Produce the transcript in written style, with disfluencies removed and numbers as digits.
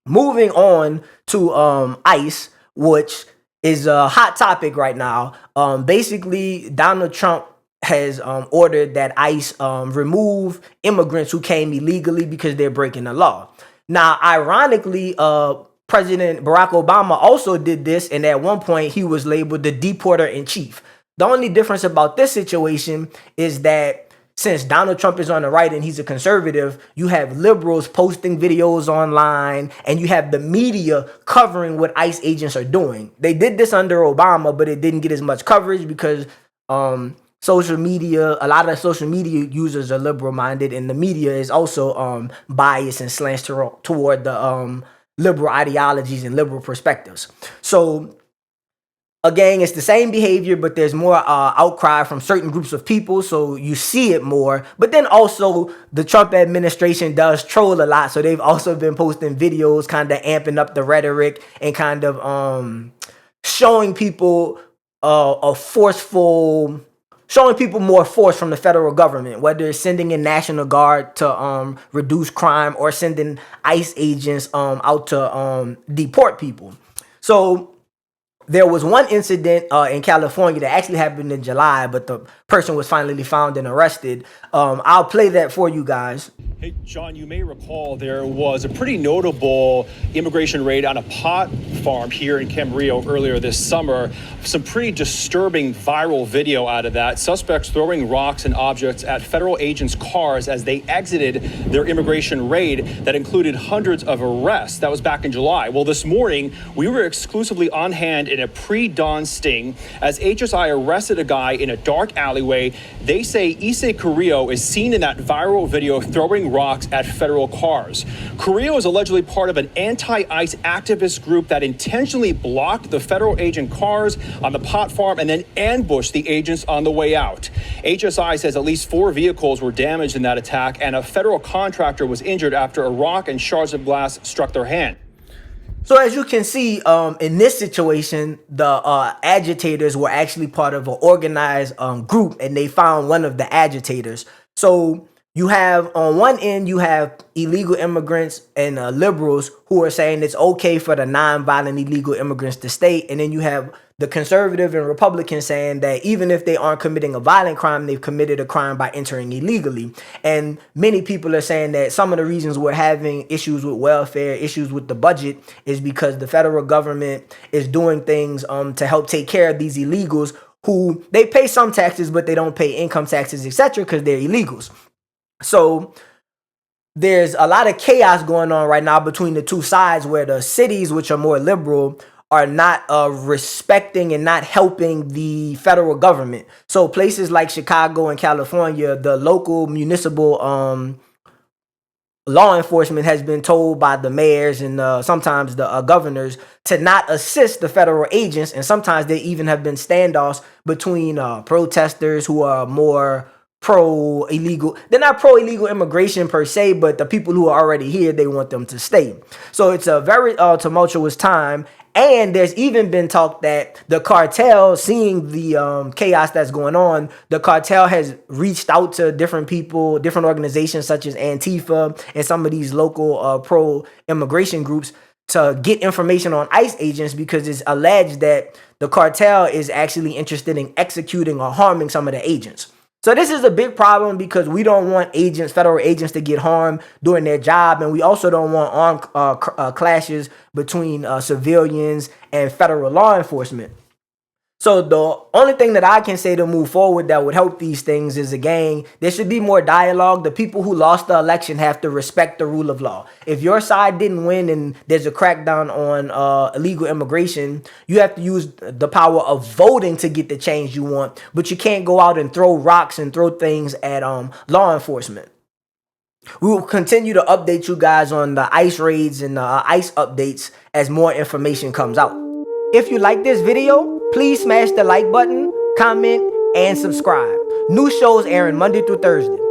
moving on to ICE, which is a hot topic right now. Basically, Donald Trump has ordered that ICE remove immigrants who came illegally because they're breaking the law. Now, ironically, President Barack Obama also did this, and at one point he was labeled the deporter in chief. The only difference about this situation is that since Donald Trump is on the right and he's a conservative, you have liberals posting videos online and you have the media covering what ICE agents are doing. They did this under Obama, but it didn't get as much coverage because social media, a lot of social media users are liberal minded, and the media is also biased and slants toward the liberal ideologies and liberal perspectives. So again, it's the same behavior, but there's more outcry from certain groups of people, so you see it more. But then also, the Trump administration does troll a lot, so they've also been posting videos kind of amping up the rhetoric and kind of showing people showing people more force from the federal government, whether it's sending in National Guard to reduce crime or sending ICE agents out to deport people. So there was one incident in California that actually happened in July, but the person was finally found and arrested. I'll play that for you guys. Hey, John, you may recall there was a pretty notable immigration raid on a pot farm here in Camarillo earlier this summer. Some pretty disturbing viral video out of that. Suspects throwing rocks and objects at federal agents' cars as they exited their immigration raid that included hundreds of arrests. That was back in July. Well, this morning, we were exclusively on hand in a pre-dawn sting as HSI arrested a guy in a dark alleyway. They say Issei Carrillo is seen in that viral video throwing rocks at federal cars. Carrillo is allegedly part of an anti-ICE activist group that intentionally blocked the federal agent cars on the pot farm and then ambushed the agents on the way out. HSI says at least 4 vehicles were damaged in that attack, and a federal contractor was injured after a rock and shards of glass struck their hand. So as you can see, in this situation, the agitators were actually part of an organized group, and they found one of the agitators. So you have, on one end, you have illegal immigrants and liberals who are saying it's okay for the non-violent illegal immigrants to stay. And then you have the conservative and Republicans saying that even if they aren't committing a violent crime, they've committed a crime by entering illegally. And many people are saying that some of the reasons we're having issues with welfare, issues with the budget, is because the federal government is doing things to help take care of these illegals who they pay some taxes, but they don't pay income taxes, etc., because they're illegals. So there's a lot of chaos going on right now between the two sides, where the cities, which are more liberal, are not respecting and not helping the federal government. So places like Chicago and California, the local municipal law enforcement has been told by the mayors and sometimes the governors to not assist the federal agents. And sometimes they even have been standoffs between protesters who are more pro-illegal. They're not pro-illegal immigration per se, but the people who are already here, they want them to stay. So it's a very tumultuous time. And there's even been talk that the cartel, seeing the chaos that's going on, the cartel has reached out to different people, different organizations such as Antifa and some of these local pro-immigration groups to get information on ICE agents, because it's alleged that the cartel is actually interested in executing or harming some of the agents. So this is a big problem because we don't want federal agents to get harmed doing their job. And we also don't want armed clashes between civilians and federal law enforcement. So the only thing that I can say to move forward that would help these things is, again, there should be more dialogue. The people who lost the election have to respect the rule of law. If your side didn't win and there's a crackdown on illegal immigration, you have to use the power of voting to get the change you want. But you can't go out and throw rocks and throw things at law enforcement. We will continue to update you guys on the ICE raids and ICE updates as more information comes out. If you like this video, please smash the like button, comment, and subscribe. New shows airing Monday through Thursday.